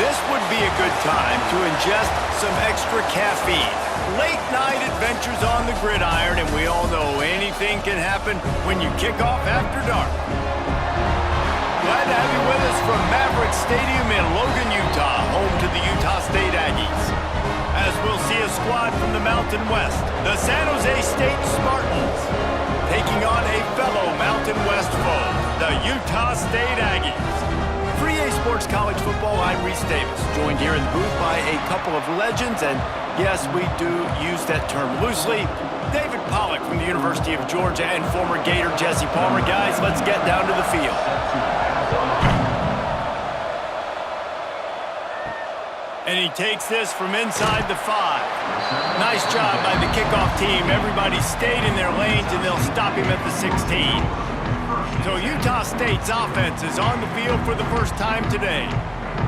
This would be a good time to ingest some extra caffeine. Late night adventures on the gridiron, and we all know anything can happen when you kick off after dark. Glad to have you with us from Maverick Stadium in Logan, Utah, home to the Utah State Aggies. As we'll see a squad from the Mountain West, the San Jose State Spartans, taking on a fellow Mountain West foe, the Utah State Aggies. For EA Sports College Football, I'm Reese Davis, joined here in the booth by a couple of legends, and yes, we do use that term loosely. David Pollack from the University of Georgia and former Gator Jesse Palmer. Guys, let's get down to the field. And he takes this from inside the 5. Nice job by the kickoff team. Everybody stayed in their lanes, and they'll stop him at the 16. So Utah State's offense is on the field for the first time today.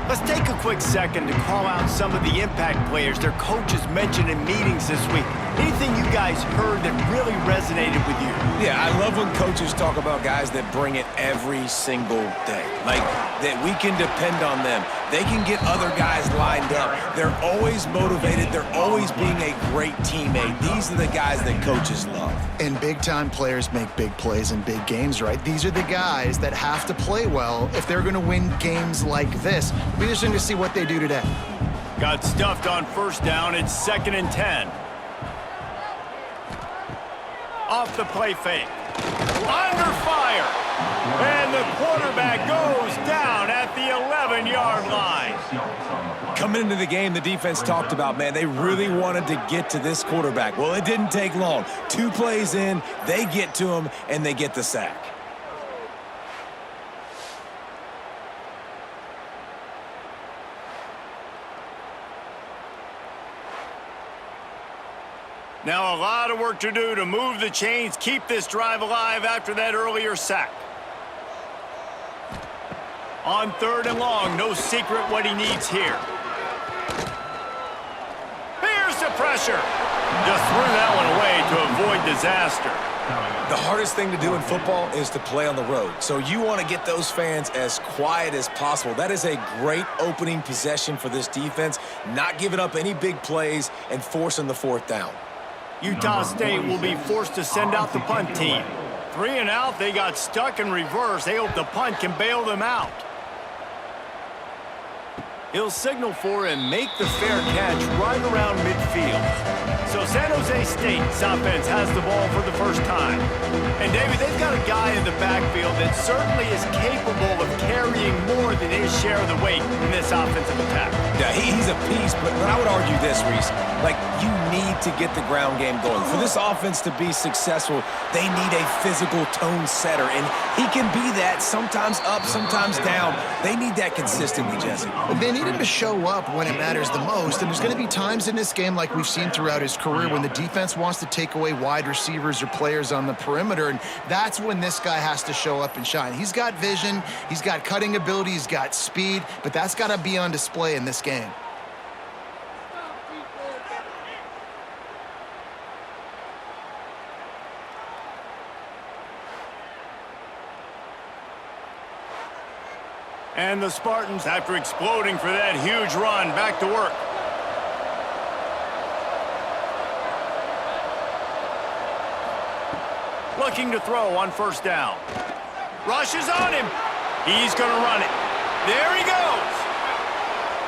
Let's take a quick second to call out some of the impact players their coaches mentioned in meetings this week. Anything you guys heard that really resonated with you? Yeah, I love when coaches talk about guys that bring it every single day. Like, that we can depend on them. They can get other guys lined up. They're always motivated. They're always being a great teammate. These are the guys that coaches love. And big-time players make big plays in big games, right? These are the guys that have to play well if they're going to win games like this. It'll be interesting to see what they do today. Got stuffed on first down. It's 2nd and 10. Off the play fake. Under fire. And the quarterback goes down at the 11-yard line. Coming into the game, the defense talked about, man, they really wanted to get to this quarterback. Well, it didn't take long. 2 plays in, they get to him, and they get the sack. Now a lot of work to do to move the chains, keep this drive alive after that earlier sack. On 3rd and long, no secret what he needs here. Here's the pressure. Just threw that one away to avoid disaster. The hardest thing to do in football is to play on the road. So you want to get those fans as quiet as possible. That is a great opening possession for this defense, not giving up any big plays and forcing the 4th down. Utah State will be forced to send out the punt team. 3 and out, they got stuck in reverse. They hope the punt can bail them out. He'll signal for and make the fair catch right around midfield. So San Jose State's offense has the ball for the first time. And David, they've got a guy in the backfield that certainly is capable of carrying more than his share of the weight in this offensive attack. Yeah, he's a piece, but I would argue this, Reese. Like, you need to get the ground game going. For this offense to be successful, they need a physical tone setter, and he can be that, sometimes up, sometimes down. They need that consistently, Jesse. They need him to show up when it matters the most, and there's going to be times in this game like we've seen throughout his career when the defense wants to take away wide receivers or players on the perimeter, and that's when this guy has to show up and shine. He's got vision, he's got cutting ability, he's got speed, but that's got to be on display in this game. And the Spartans, after exploding for that huge run, back to work. Looking to throw on first down. Rushes on him. He's going to run it. There he goes.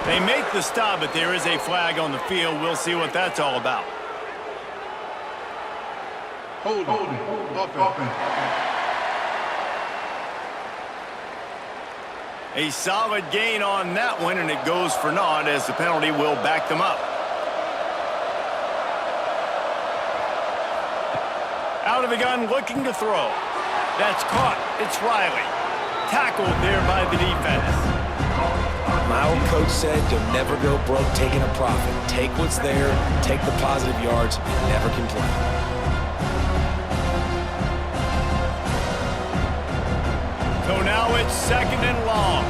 They make the stop, but there is a flag on the field. We'll see what that's all about. Hold it. A solid gain on that one, and it goes for naught as the penalty will back them up. Out of the gun, looking to throw. That's caught. It's Riley. Tackled there by the defense. My old coach said you'll never go broke taking a profit. Take what's there, take the positive yards, never complain. So now it's 2nd and long.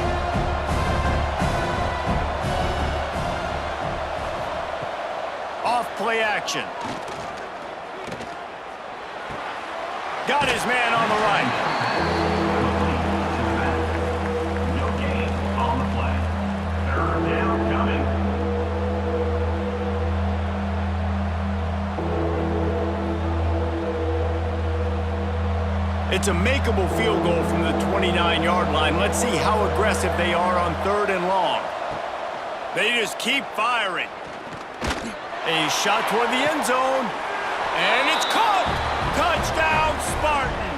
Off play action. Got his man on the right. No gain on the play. 3rd down. It's a makeable field goal from the 29-yard line. Let's see how aggressive they are on 3rd and long. They just keep firing. A shot toward the end zone. And it's caught! Touchdown, Spartans!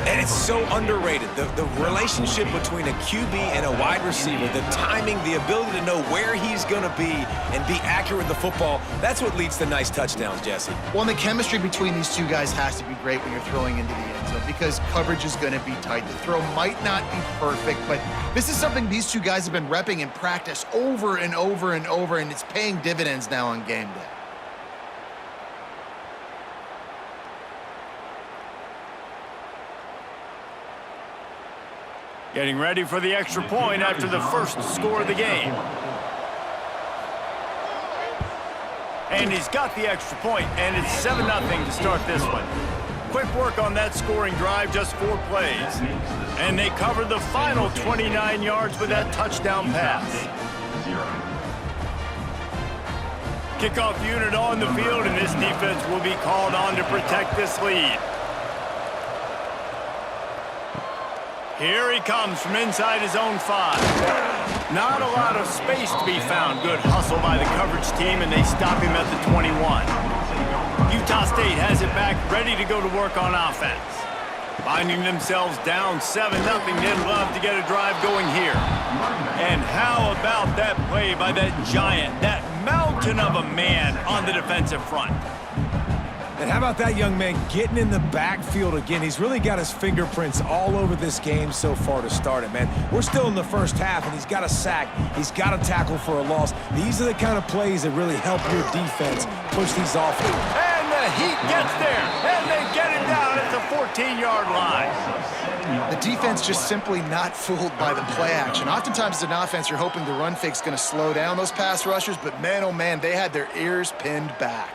And it's so underrated. The relationship between a QB and a wide receiver, the timing, the ability to know where he's going to be and be accurate with the football, that's what leads to nice touchdowns, Jesse. Well, and the chemistry between these two guys has to be great when you're throwing into the end zone because coverage is going to be tight. The throw might not be perfect, but this is something these two guys have been repping in practice over and over and over, and it's paying dividends now on game day. Getting ready for the extra point after the first score of the game. And he's got the extra point, and it's 7-0 to start this one. Quick work on that scoring drive, just 4 plays. And they covered the final 29 yards with that touchdown pass. Kickoff unit on the field, and this defense will be called on to protect this lead. Here he comes from inside his own 5. Not a lot of space to be found. Good hustle by the coverage team, and they stop him at the 21. Utah State has it back, ready to go to work on offense. Finding themselves down 7-0, they'd love to get a drive going here. And how about that play by that giant, that mountain of a man on the defensive front? And how about that young man getting in the backfield again? He's really got his fingerprints all over this game so far to start it, man. We're still in the first half, and he's got a sack. He's got a tackle for a loss. These are the kind of plays that really help your defense push these off. And the heat gets there, and they get it down at the 14-yard line. The defense just simply not fooled by the play action. Oftentimes as an offense, you're hoping the run fake's going to slow down those pass rushers, but man, oh man, they had their ears pinned back.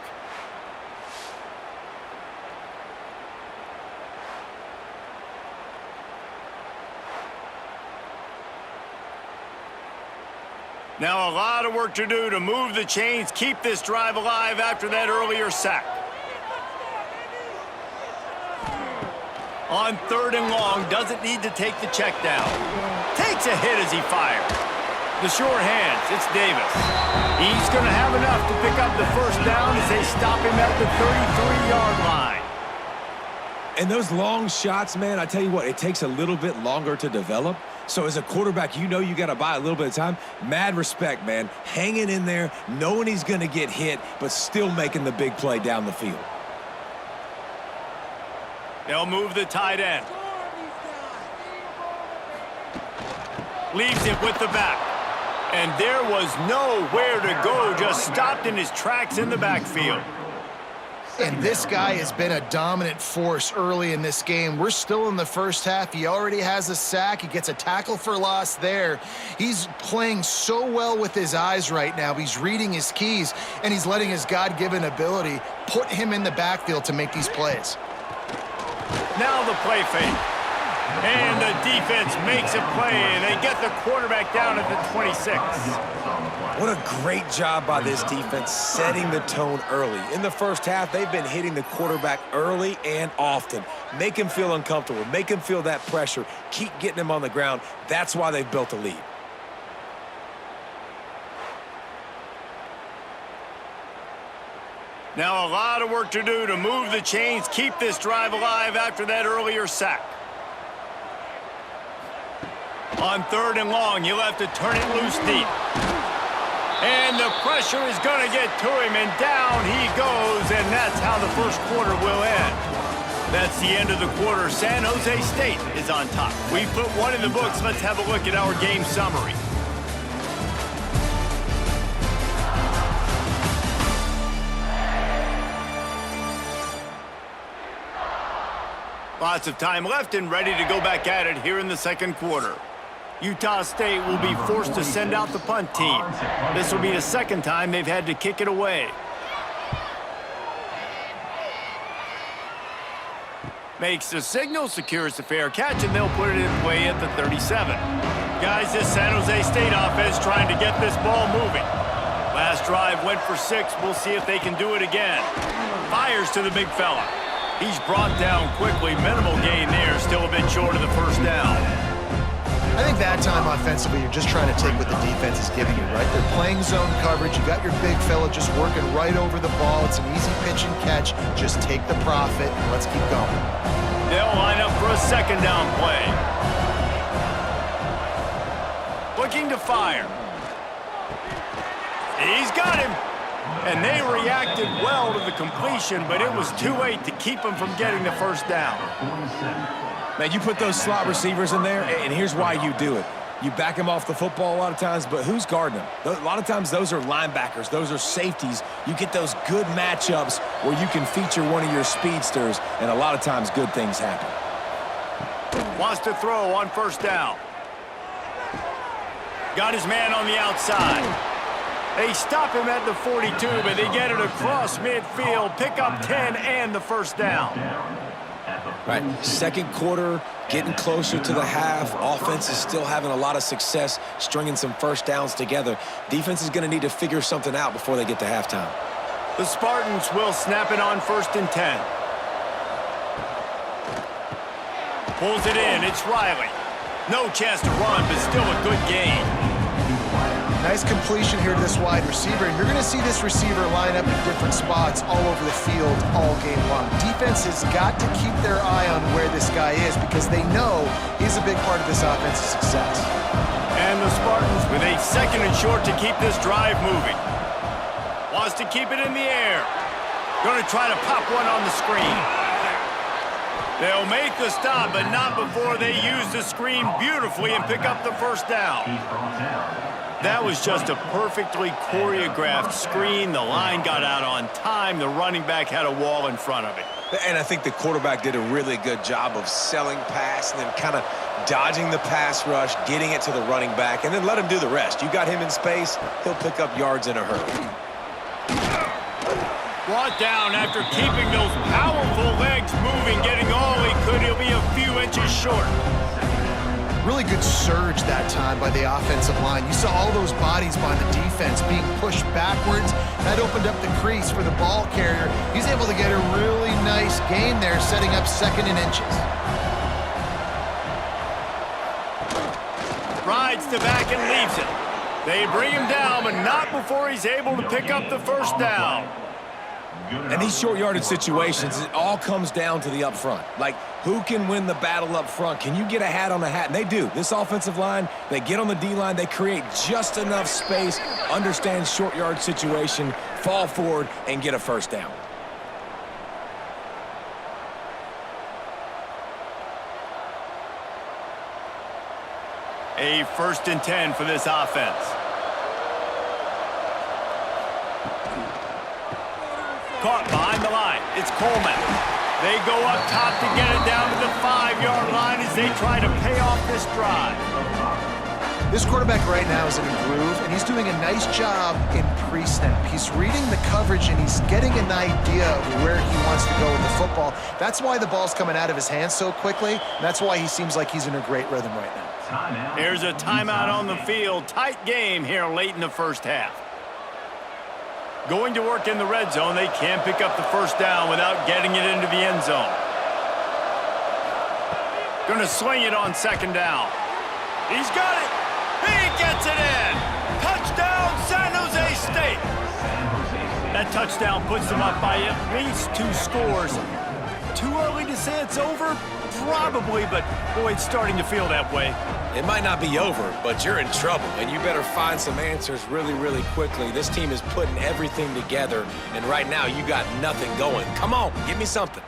Now a lot of work to do to move the chains, keep this drive alive after that earlier sack. On 3rd and long, doesn't need to take the check down. Takes a hit as he fires. The short hands, it's Davis. He's going to have enough to pick up the first down as they stop him at the 33-yard line. And those long shots, man, I tell you what, it takes a little bit longer to develop. So as a quarterback, you know you got to buy a little bit of time. Mad respect, man. Hanging in there, knowing he's going to get hit, but still making the big play down the field. They'll move the tight end. Leaves it with the back. And there was nowhere to go, just stopped in his tracks in the backfield. And this guy has been a dominant force early in this game. We're still in the first half. He already has a sack. He gets a tackle for loss there. He's playing so well with his eyes right now. He's reading his keys, and he's letting his God-given ability put him in the backfield to make these plays. Now the play fake. And the defense makes a play, and they get the quarterback down at the 26. What a great job by this defense setting the tone early. In the first half, they've been hitting the quarterback early and often. Make him feel uncomfortable. Make him feel that pressure. Keep getting him on the ground. That's why they've built a lead. Now a lot of work to do to move the chains, keep this drive alive after that earlier sack. On 3rd and long, you'll have to turn it loose deep. And the pressure is going to get to him, and down he goes, and that's how the first quarter will end. That's the end of the quarter. San Jose State is on top. We've put one in the books. Let's have a look at our game summary. Lots of time left and ready to go back at it here in the second quarter. Utah State will be forced to send out the punt team. This will be the second time they've had to kick it away. Makes the signal, secures the fair catch, and they'll put it in play at the 37. Guys, this San Jose State offense trying to get this ball moving. Last drive went for 6. We'll see if they can do it again. Fires to the big fella. He's brought down quickly. Minimal gain there. Still a bit short of the first down. I think that time offensively, you're just trying to take what the defense is giving you, right? They're playing zone coverage. You got your big fella just working right over the ball. It's an easy pitch and catch. Just take the profit and let's keep going. They'll line up for a second down play. Looking to fire. He's got him. And they reacted well to the completion, but it was too late to keep him from getting the first down. Man, you put those slot receivers in there, and here's why you do it. You back them off the football a lot of times, but who's guarding them? A lot of times those are linebackers. Those are safeties. You get those good matchups where you can feature one of your speedsters, and a lot of times good things happen. Wants to throw on first down. Got his man on the outside. They stop him at the 42, but they get it across midfield, pick up 10 and the first down. Right, second quarter, getting closer to the half. Offense is still having a lot of success stringing some first downs together. Defense is going to need to figure something out before they get to halftime. The Spartans will snap it on 1st and 10. Pulls it in, it's Riley. No chance to run, but still a good gain. Nice completion here to this wide receiver, and you're going to see this receiver line up in different spots all over the field all game long. Defense has got to keep their eye on where this guy is because they know he's a big part of this offense's success. And the Spartans with a 2nd and short to keep this drive moving. Wants to keep it in the air. Going to try to pop one on the screen. They'll make the stop, but not before they use the screen beautifully and pick up the first down. That was just a perfectly choreographed screen. The line got out on time. The running back had a wall in front of it. And I think the quarterback did a really good job of selling pass and then kind of dodging the pass rush, getting it to the running back, and then let him do the rest. You got him in space, he'll pick up yards in a hurry. Brought down after keeping those powerful legs moving, getting all he could. He'll be a few inches short. Really good surge that time by the offensive line. You saw all those bodies by the defense being pushed backwards. That opened up the crease for the ball carrier. He's able to get a really nice gain there, setting up 2nd and inches. Rides to back and leaves it. They bring him down, but not before he's able to pick up the first down. And these short yardage situations, it all comes down to the up front. Like, who can win the battle up front? Can you get a hat on a hat? And they do. This offensive line, they get on the D-line, they create just enough space, understand short yard situation, fall forward, and get a first down. A 1st and 10 for this offense. Caught behind the line. It's Coleman. They go up top to get it down to the 5-yard line as they try to pay off this drive. This quarterback right now is in a groove, and he's doing a nice job in pre-snap. He's reading the coverage, and he's getting an idea of where he wants to go with the football. That's why the ball's coming out of his hands so quickly, and that's why he seems like he's in a great rhythm right now. Here's a timeout on the field. Tight game here late in the first half. Going to work in the red zone, they can't pick up the first down without getting it into the end zone. Going to swing it on 2nd down. He's got it. He gets it in. Touchdown, San Jose State. That touchdown puts them up by at least 2 scores. Too early to say it's over? Probably, but boy, it's starting to feel that way. It might not be over, but you're in trouble, and you better find some answers really, really quickly. This team is putting everything together, and right now you got nothing going. Come on, give me something.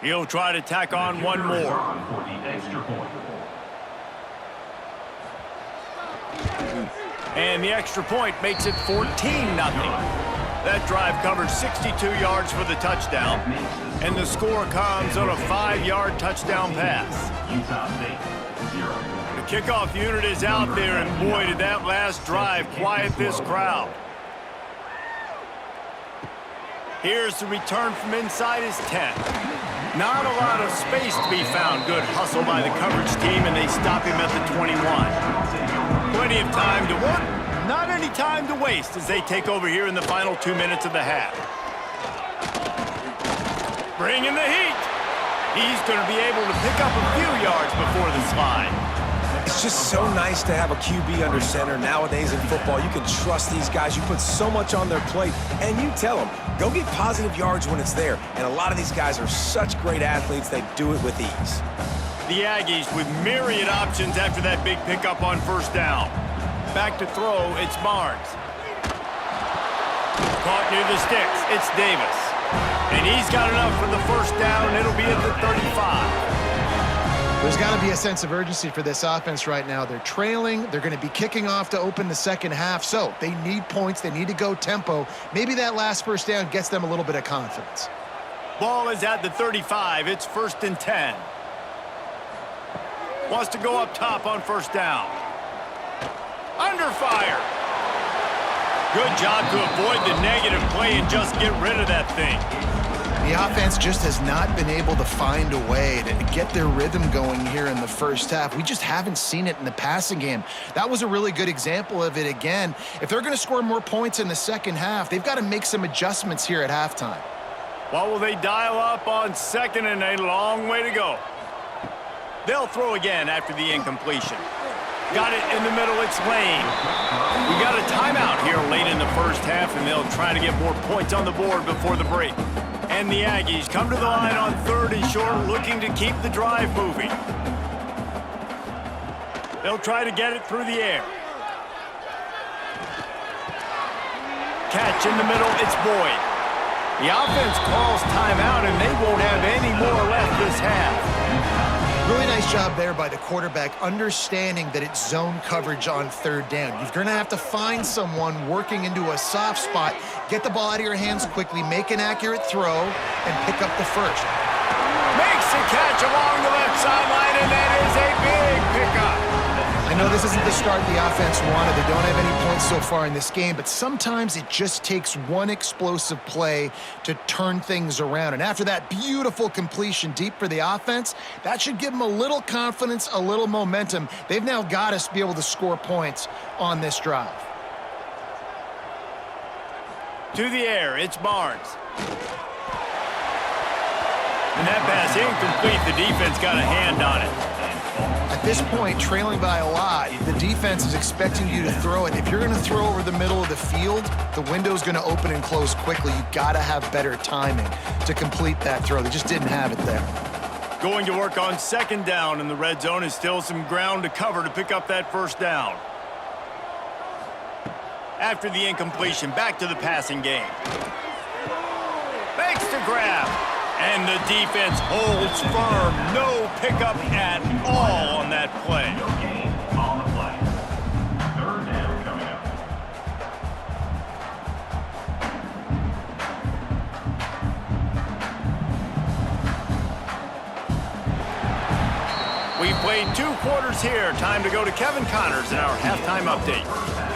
He'll try to tack on one more. And the extra point makes it 14-0. That drive covered 62 yards for the touchdown, and the score comes on a 5-yard touchdown pass. The kickoff unit is out there, and boy, did that last drive quiet this crowd. Here's the return from inside his 10. Not a lot of space to be found. Good hustle by the coverage team, and they stop him at the 21. Plenty of time to work. Not any time to waste as they take over here in the final 2 minutes of the half. Bringing the heat. He's going to be able to pick up a few yards before the slide. It's just so nice to have a QB under center. Nowadays in football, you can trust these guys. You put so much on their plate, and you tell them, go get positive yards when it's there. And a lot of these guys are such great athletes, they do it with ease. The Aggies with myriad options after that big pickup on first down. Back to throw, it's Barnes. Caught near the sticks, it's Davis. And he's got enough for the first down. It'll be at the 35. There's got to be a sense of urgency for this offense right now. They're trailing. They're going to be kicking off to open the second half. So they need points. They need to go tempo. Maybe that last first down gets them a little bit of confidence. Ball is at the 35. It's 1st and 10. Wants to go up top on first down. Under fire. Good job to avoid the negative play and just get rid of that thing. The offense just has not been able to find a way to get their rhythm going here in the first half. We just haven't seen it in the passing game. That was a really good example of it again. If they're going to score more points in the second half, they've got to make some adjustments here at halftime. What will they dial up on second and a long way to go? They'll throw again after the incompletion. Got it in the middle, it's Lane. We got a timeout here late in the first half, and they'll try to get more points on the board before the break. And the Aggies come to the line on 3rd and short, looking to keep the drive moving. They'll try to get it through the air. Catch in the middle, it's Boyd. The offense calls timeout, and they won't have any more left this half. Really nice job there by the quarterback, understanding that it's zone coverage on 3rd down. You're going to have to find someone working into a soft spot, get the ball out of your hands quickly, make an accurate throw, and pick up the first. Makes a catch along the left sideline, and that is a big pickup. I know this isn't the start the offense wanted. They don't have any points so far in this game, but sometimes it just takes one explosive play to turn things around. And after that beautiful completion deep for the offense, that should give them a little confidence, a little momentum. They've now got us to be able to score points on this drive. To the air, it's Barnes. And that pass incomplete. The defense got a hand on it. At this point, trailing by a lot, the defense is expecting you to throw it. If you're going to throw over the middle of the field, the window's going to open and close quickly. You've got to have better timing to complete that throw. They just didn't have it there. Going to work on 2nd down, and the red zone is still some ground to cover to pick up that first down. After the incompletion, back to the passing game. Makes the grab. And the defense holds firm. No pickup at all on that play. No gain on the play. 3rd down coming up. We've played 2 quarters here. Time to go to Kevin Connors in our halftime update.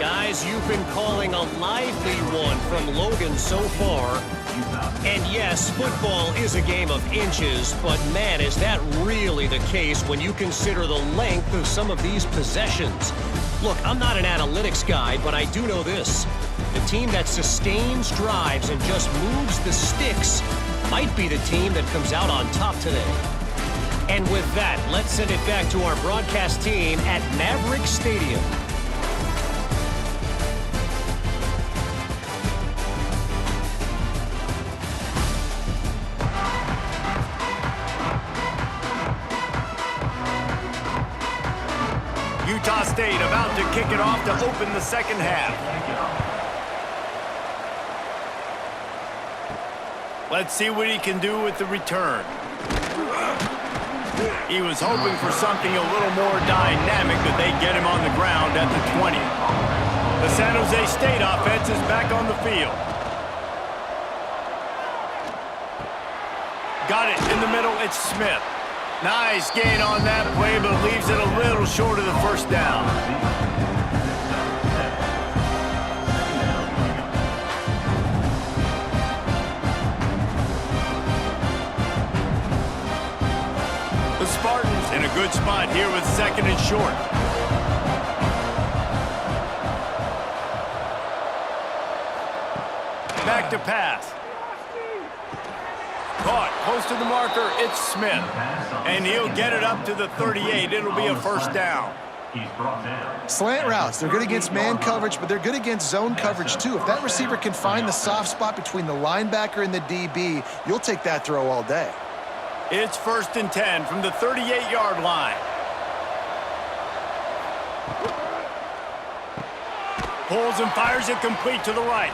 Guys, you've been calling a lively one from Logan so far. And yes, football is a game of inches, but man, is that really the case when you consider the length of some of these possessions. Look, I'm not an analytics guy, but I do know this. The team that sustains drives and just moves the sticks might be the team that comes out on top today. And with that, let's send it back to our broadcast team at Maverick Stadium. Utah State about to kick it off to open the second half. Let's see what he can do with the return. He was hoping for something a little more dynamic, but they get him on the ground at the 20. The San Jose State offense is back on the field. Got it in the middle, it's Smith. Nice gain on that play, but leaves it a little short of the first down. In a good spot here with 2nd and short. Back to pass. Caught close to the marker. It's Smith. And he'll get it up to the 38. It'll be a first down. He's brought down. Slant routes, they're good against man coverage, but they're good against zone coverage too. If that receiver can find the soft spot between the linebacker and the DB, you'll take that throw all day. It's 1st and 10 from the 38-yard line. Pulls and fires it complete to the right.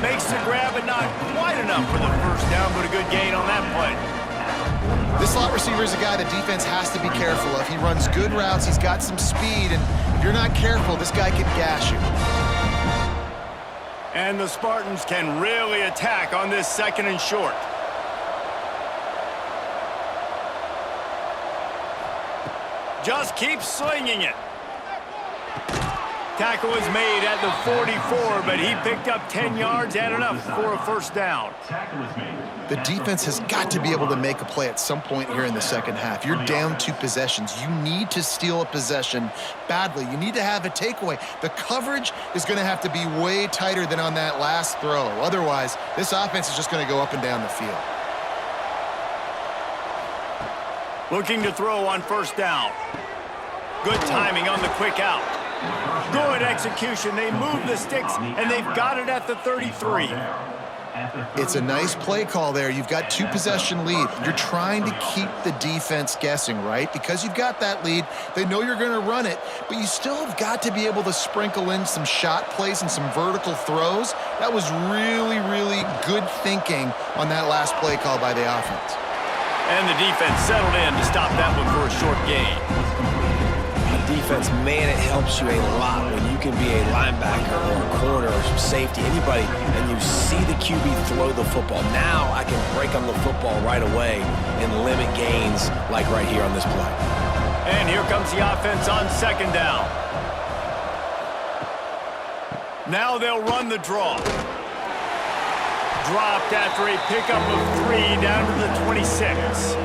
Makes the grab, but not quite enough for the first down, but a good gain on that play. This slot receiver is a guy the defense has to be careful of. He runs good routes, he's got some speed, and if you're not careful, this guy can gash you. And the Spartans can really attack on this 2nd and short. Just keep slinging it. Tackle was made at the 44, but he picked up 10 yards and enough for a first down. Tackle is made. The defense has got to be able to make a play at some point here in the second half. You're down 2 possessions. You need to steal a possession badly. You need to have a takeaway. The coverage is going to have to be way tighter than on that last throw. Otherwise, this offense is just going to go up and down the field. Looking to throw on first down. Good timing on the quick out. Good execution. They move the sticks, and they've got it at the 33. It's a nice play call there. You've got 2 possession lead. You're trying to keep the defense guessing, right? Because you've got that lead, they know you're going to run it, but you still have got to be able to sprinkle in some shot plays and some vertical throws. That was really, really good thinking on that last play call by the offense. And the defense settled in to stop that one for a short gain. Defense, man, it helps you a lot when you can be a linebacker or a corner or some safety, anybody, and you see the QB throw the football. Now I can break on the football right away and limit gains like right here on this play. And here comes the offense on 2nd down. Now they'll run the draw. Dropped after a pickup of 3 down to the 26.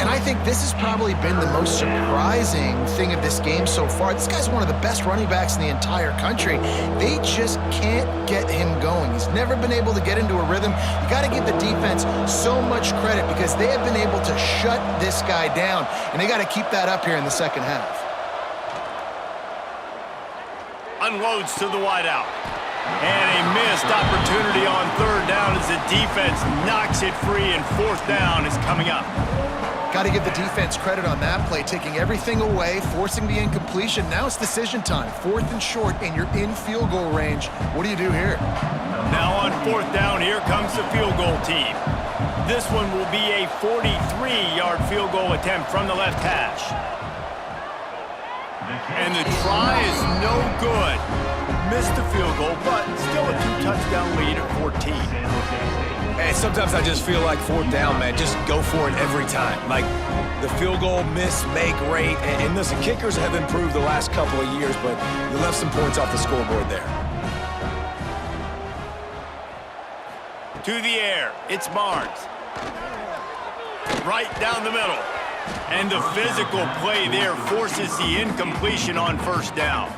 And I think this has probably been the most surprising thing of this game so far. This guy's one of the best running backs in the entire country. They just can't get him going. He's never been able to get into a rhythm. You got to give the defense so much credit because they have been able to shut this guy down, and they got to keep that up here in the second half. Unloads to the wideout. And a missed opportunity on 3rd down as the defense knocks it free, and 4th down is coming up. Got to give the defense credit on that play, taking everything away, forcing the incompletion. Now it's decision time. 4th and short, and you're in field goal range. What do you do here? Now on 4th down, here comes the field goal team. This one will be a 43-yard field goal attempt from the left hash. And the try is no good. Missed the field goal, but still a 2-touchdown lead at 14. And sometimes I just feel like 4th down, man, just go for it every time. Like the field goal miss, make rate. And listen, kickers have improved the last couple of years, but you left some points off the scoreboard there. To the air, it's Barnes. Right down the middle. And the physical play there forces the incompletion on 1st down.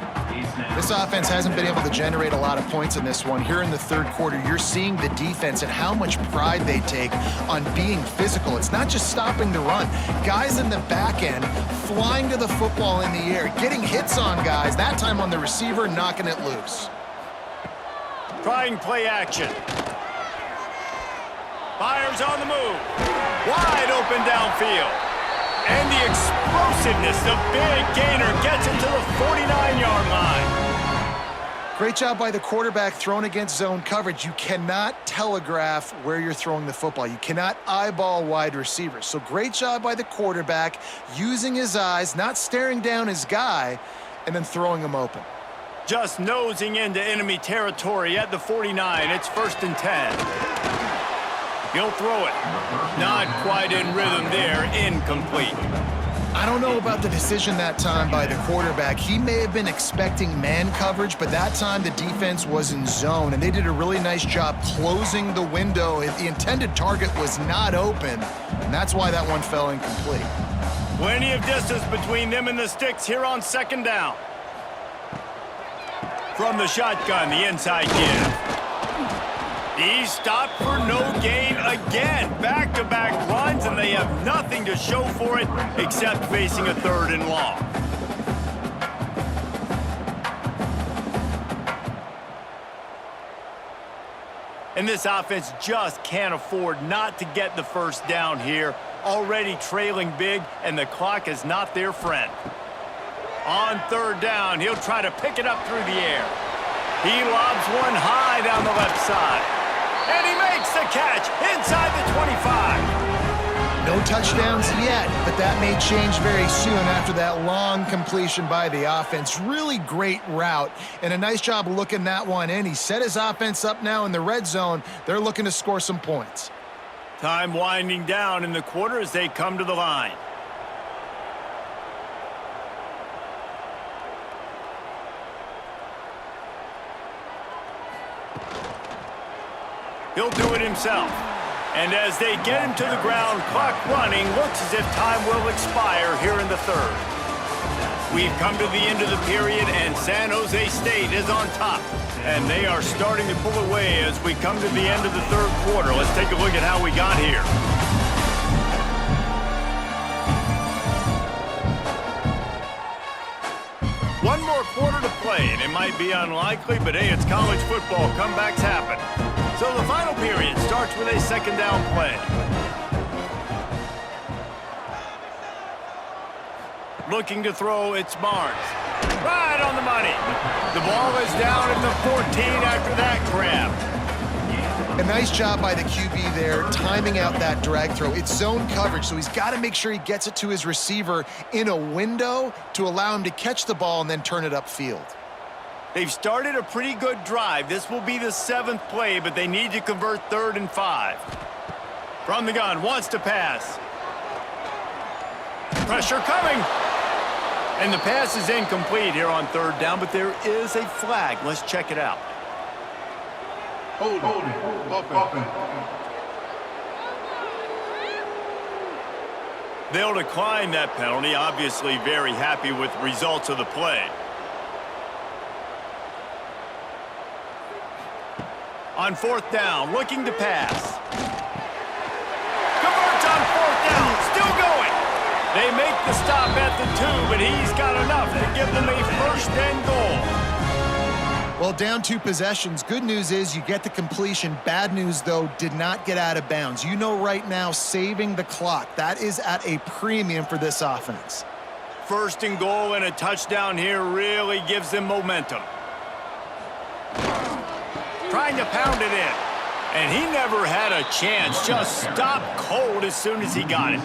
This offense hasn't been able to generate a lot of points in this one. Here in the 3rd quarter, you're seeing the defense and how much pride they take on being physical. It's not just stopping the run. Guys in the back end flying to the football in the air, getting hits on guys, that time on the receiver, knocking it loose. Trying play action. Fires on the move. Wide open downfield. And the explosiveness, the big gainer gets him to the 49-yard line. Great job by the quarterback thrown against zone coverage. You cannot telegraph where you're throwing the football. You cannot eyeball wide receivers. So great job by the quarterback using his eyes, not staring down his guy, and then throwing him open. Just nosing into enemy territory at the 49. It's 1st and 10. He'll throw it. Not quite in rhythm there. Incomplete. I don't know about the decision that time by the quarterback. He may have been expecting man coverage, but that time the defense was in zone, and they did a really nice job closing the window. The intended target was not open, and that's why that one fell incomplete. Plenty of distance between them and the sticks here on second down. From the shotgun, the inside give. He's stopped for no gain again. Back-to-back runs, and they have nothing to show for it except facing a 3rd and long. And this offense just can't afford not to get the first down here. Already trailing big, and the clock is not their friend. On 3rd down, he'll try to pick it up through the air. He lobs one high down the left side. And he makes the catch inside the 25. No touchdowns yet, but that may change very soon after that long completion by the offense. Really great route, and a nice job looking that one in. He set his offense up now in the red zone. They're looking to score some points. Time winding down in the quarter as they come to the line. He'll do it himself. And as they get him to the ground, clock running, looks as if time will expire here in the 3rd. We've come to the end of the period, and San Jose State is on top. And they are starting to pull away as we come to the end of the 3rd quarter. Let's take a look at how we got here. One more quarter to play, and it might be unlikely, but hey, it's college football. Comebacks happen. So the final period starts with a 2nd down play. Looking to throw, it's Barnes. Right on the money. The ball is down at the 14 after that grab. A nice job by the QB there, timing out that drag throw. It's zone coverage, so he's got to make sure he gets it to his receiver in a window to allow him to catch the ball and then turn it upfield. They've started a pretty good drive. This will be the 7th play, but they need to convert 3rd and 5. From the gun, wants to pass. Pressure coming. And the pass is incomplete here on 3rd down, but there is a flag. Let's check it out. Hold it. They'll decline that penalty. Obviously very happy with the results of the play. On 4th down, looking to pass. Converts on 4th down, still going. They make the stop at the 2, but he's got enough to give them a 1st and goal. Well, down 2 possessions. Good news is you get the completion. Bad news, though, did not get out of bounds. You know right now, saving the clock. That is at a premium for this offense. 1st and goal and a touchdown here really gives them momentum. Trying to pound it in. And he never had a chance. Just stopped cold as soon as he got it.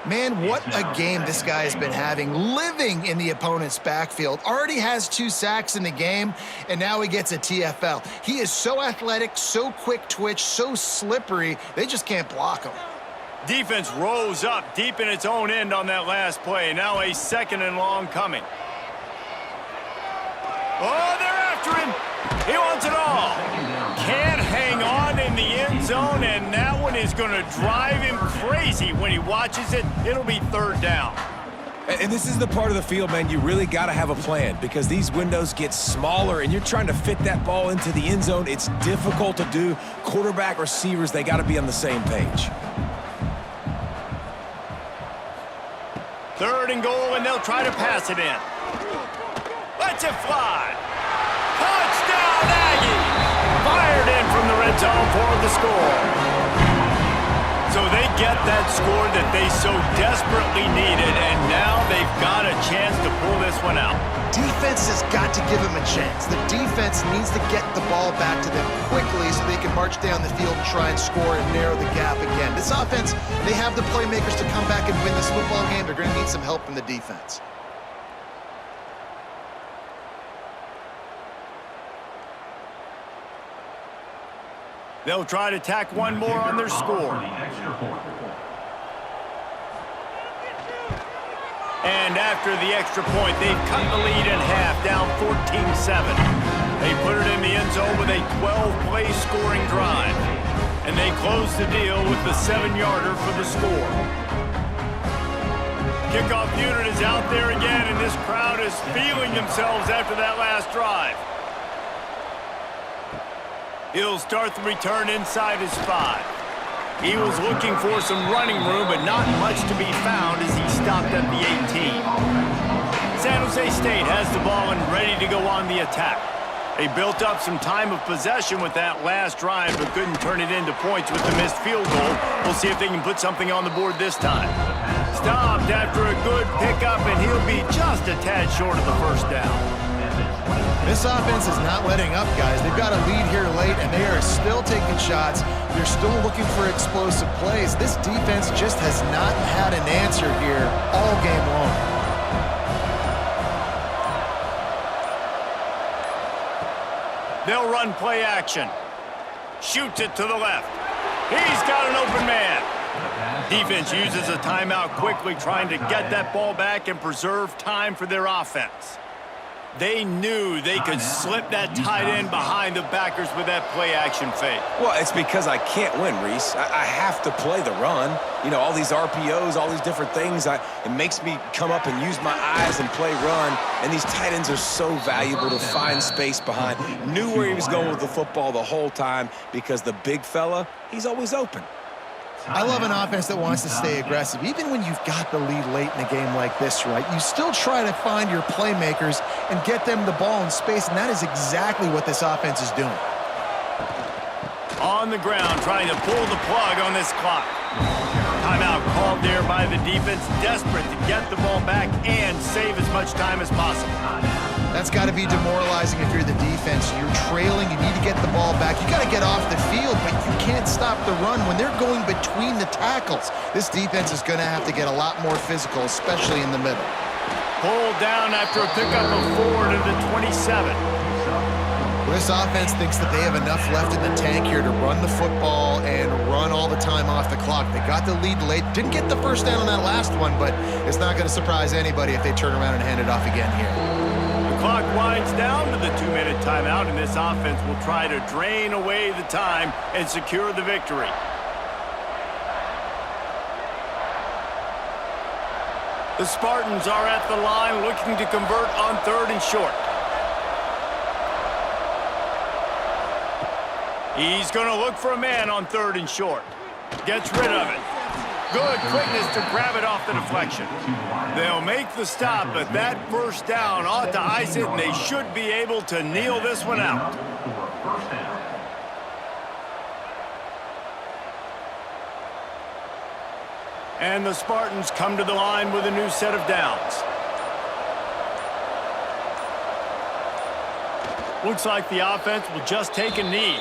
Man, what a game this guy has been having, living in the opponent's backfield. Already has 2 sacks in the game, and now he gets a TFL. He is so athletic, so quick twitch, so slippery, they just can't block him. Defense rose up deep in its own end on that last play. Now a 2nd and long coming. Oh, they're after him. He wants it all. Can't hang on in the end zone, and that one is going to drive him crazy when he watches it. It'll be 3rd down. And this is the part of the field, man, you really got to have a plan because these windows get smaller and you're trying to fit that ball into the end zone. It's difficult to do. Quarterback, receivers, they got to be on the same page. 3rd and goal, and they'll try to pass it in. Let's it fly. Touchdown, Aggies! Fired in from the red zone for the score. So they get that score that they so desperately needed, and now they've got a chance to pull this one out. Defense has got to give him a chance. The defense needs to get the ball back to them quickly so they can march down the field and try and score and narrow the gap again. This offense, they have the playmakers to come back and win this football game. They're going to need some help from the defense. They'll try to tack one more on their score. And after the extra point, they've cut the lead in half, down 14-7. They put it in the end zone with a 12-play scoring drive. And they close the deal with the 7-yarder for the score. Kickoff unit is out there again, and this crowd is feeling themselves after that last drive. He'll start the return inside his 5. He was looking for some running room, but not much to be found as he stopped at the 18. San Jose State has the ball and ready to go on the attack. They built up some time of possession with that last drive, but couldn't turn it into points with the missed field goal. We'll see if they can put something on the board this time. Stopped after a good pickup, and he'll be just a tad short of the first down. This offense is not letting up, guys. They've got a lead here late, and they are still taking shots. They're still looking for explosive plays. This defense just has not had an answer here all game long. They'll run play action. Shoots it to the left. He's got an open man. Defense uses a timeout quickly, trying to get that ball back and preserve time for their offense. They knew they could slip that tight end behind the backers with that play-action fake. Well, it's because I can't win, Reese. I have to play the run. You know, all these RPOs, all these different things. It makes me come up and use my eyes and play run. And these tight ends are so valuable to find space behind. Knew where he was going with the football the whole time because the big fella, he's always open. I love an offense that wants to stay aggressive. Even when you've got the lead late in a game like this, right, you still try to find your playmakers and get them the ball in space, and that is exactly what this offense is doing. On the ground, trying to pull the plug on this clock. Timeout called there by the defense, desperate to get the ball back and save as much time as possible. That's got to be demoralizing if you're the defense. You're trailing, you need to get the ball back. You got to get off the field, but you can't stop the run when they're going between the tackles. This defense is going to have to get a lot more physical, especially in the middle. Pulled down after a pickup of 4 to the 27. This offense thinks that they have enough left in the tank here to run the football and run all the time off the clock. They got the lead late. Didn't get the first down on that last one, but it's not going to surprise anybody if they turn around and hand it off again here. Clock winds down to the 2-minute timeout, and this offense will try to drain away the time and secure the victory. The Spartans are at the line looking to convert on 3rd and short. He's going to look for a man on 3rd and short. Gets rid of it. Good quickness to grab it off the deflection. They'll make the stop, but that first down ought to ice it, and they should be able to kneel this one out. And the Spartans come to the line with a new set of downs. Looks like the offense will just take a knee.